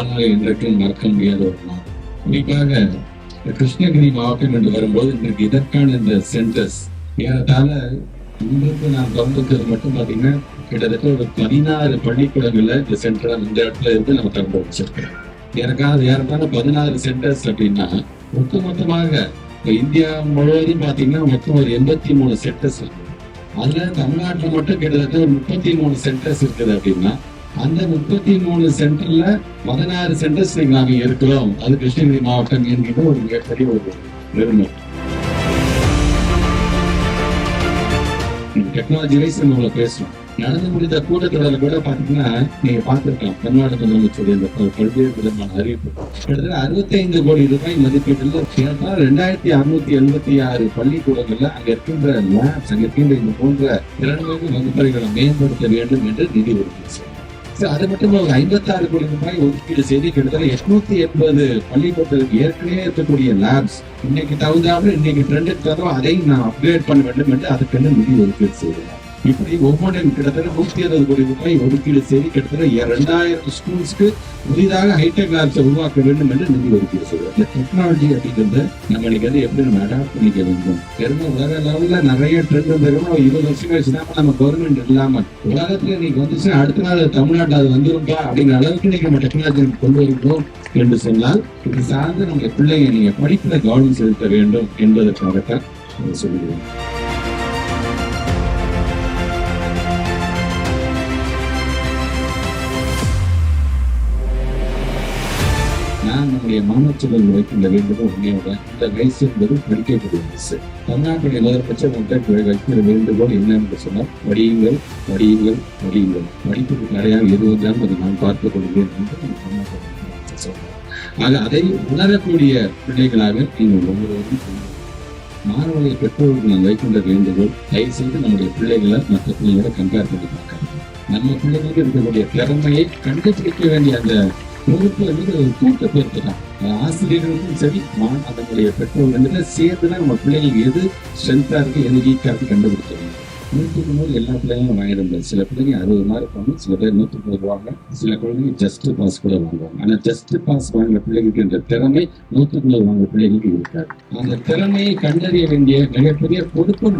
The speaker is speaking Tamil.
வாழ்நாள் இன்றைக்கும் மறக்க முடியாத ஒரு நாள். குறிப்பாக கிருஷ்ணகிரி மாவட்டம் என்று வரும்போது இன்றைக்கு இதற்கான இந்த சென்டர்ஸ் ஏறத்தாழ இன்றைக்கு நான் திறந்துக்கிறது மட்டும் பார்த்தீங்கன்னா கிட்டத்தட்ட ஒரு 16 பள்ளிக்கூடங்கள்ல இந்த சென்டர் இந்த இடத்துல இருந்து நம்ம திறந்து வச்சிருக்கிறோம். ஏறத்தாழ 16 சென்டர்ஸ் அப்படின்னா ஒட்டுமொத்தமாக இந்தியா முழுவதும் பார்த்தீங்கன்னா மொத்தம் ஒரு 83 சென்டர்ஸ் இருக்கு. அதுல தமிழ்நாட்டில் மட்டும் கிட்டத்தட்ட ஒரு 33 சென்டர்ஸ் இருக்குது அப்படின்னா அந்த 33 சென்டர்ல 16 சென்டர்ஸ் நாங்க இருக்கிறோம். அது கிருஷ்ணகிரி மாவட்டம் என்கிற ஒரு மிகப்பெரிய ஒரு பெருமை. டெக்னாலஜி வைஸ் நம்ம பேசுறோம். நடந்து முடிந்த கூட்டத்தொடரில் கூட பாத்தீங்கன்னா நீங்க பார்த்திருக்கலாம், தமிழ்நாடு முதலமைச்சர் இந்த பல்வேறு விதமான அறிவிப்பு கிட்டத்தட்ட 65 கோடி ரூபாய் மதிப்பீட்டில் 2676 பள்ளிக்கூடங்கள்ல அங்க இருக்கின்ற லேப்ஸ், அங்க இருக்கின்ற இந்த போன்ற திறன்மிகு வகுப்பறைகளை மேம்படுத்த வேண்டும் என்று நிதி ஒதுக்கீடு. அது மட்டும் 56 கோடி ரூபாய் ஒதுக்கீடு செய்து கிட்டத்தட்ட 880 பள்ளிக்கூடத்திற்கு ஏற்கனவே இருக்கக்கூடிய லேப்ஸ் இன்னைக்கு தகுந்தாமல் இன்னைக்கு ட்ரெண்டுக்கு தவிர அதை நான் அப்கிரேட் பண்ண வேண்டும் என்று அதுக்கு நிதி ஒதுக்கீடு செய்தேன். இப்படி ஒவ்வொன்றும் கிட்டத்தட்ட 160 கோடி ரூபாய் ஒதுக்கீடு செய்து கிட்டத்தட்ட 2000 ஸ்கூல்ஸ்க்கு புதிதாக ஹைடெக் லேப்ஸை உருவாக்க வேண்டும் என்று நிதி ஒதுக்கீடு செய்வோம். இந்த டெக்னாலஜி அப்படிங்கிறது நம்ம இன்னைக்கு எப்படி நம்ம அடாப்ட் பண்ணிக்க வேண்டும். பெருமை உலக லெவலில் நிறைய ட்ரெண்ட் வந்துருக்கோம். 20 வருஷம் கழிச்சுதான் நம்ம கவர்மெண்ட் இல்லாமல் உலகத்துல இன்னைக்கு வந்துச்சு அடுத்த நாள் தமிழ்நாட்டில் அது வந்துரும்பா அப்படிங்கிற அளவுக்கு இன்னைக்கு நம்ம டெக்னாலஜி கொண்டு வருகிறோம் என்று சொன்னால் இது சார்ந்து நம்ம பிள்ளைங்க நீங்க படிப்புல கவனம் செலுத்த வேண்டும் என்பதற்காகத்தான் சொல்லுகிறேன். நான் நம்முடைய மாணவர்கள் வைக்கின்ற வேண்டுகோள் உண்மையோட இந்த வயசு என்பது படிக்கக்கூடிய வயசு. தமிழ்நாட்டுடைய முதலமைச்சர் வைக்கிற வேண்டுகோள் என்னன்னு சொன்னால் படியுங்கள் படியுங்கள் படியுங்கள், படிப்புக்கு தடையாக எது வந்தாலும் அதை நான் பார்த்துக் கொள்கிறேன் என்று சொல்றேன். ஆக அதை உணரக்கூடிய பிள்ளைகளாக நீங்கள் ஒவ்வொருவரும் மாணவர்கள் பெற்றோருக்கு நான் வைக்கின்ற வேண்டுகோள், தயவு செய்து நம்முடைய பிள்ளைகளை மற்ற பிள்ளைகளை கம்பேர் பண்ணி பார்க்கணும். நம்ம பிள்ளைகளுக்கு இருக்கக்கூடிய திறமையை கண்டுபிடிக்க வேண்டிய அந்த பொறுப்பு வந்து ஒரு கூட்ட பொறுப்பு தான். ஆசிரியர்களுக்கும் சரி அதனுடைய பெற்றோர்கள் சேர்த்துதான் நம்ம பிள்ளைகளுக்கு எது ஸ்ட்ரென்த்தா இருக்கு எது வீக்கா இருக்கு கண்டுபிடிச்சிருக்கோம். 100 எல்லா பிள்ளைங்களும் வாங்கிட முடியாது. சில பிள்ளைங்க 60 மார்க் வாங்க, சில பேர் 130 வாங்க, சில குழந்தைங்க ஜஸ்ட் பாஸ் கூட வாங்குவாங்க. ஆனா ஜஸ்ட் பாஸ் வாங்குற பிள்ளைகளுக்கு என்ற திறமை 100 வாங்குற பிள்ளைகளுக்கு இருக்காது. அந்த திறமையை கண்டறிய வேண்டிய மிகப்பெரிய பொறுப்பு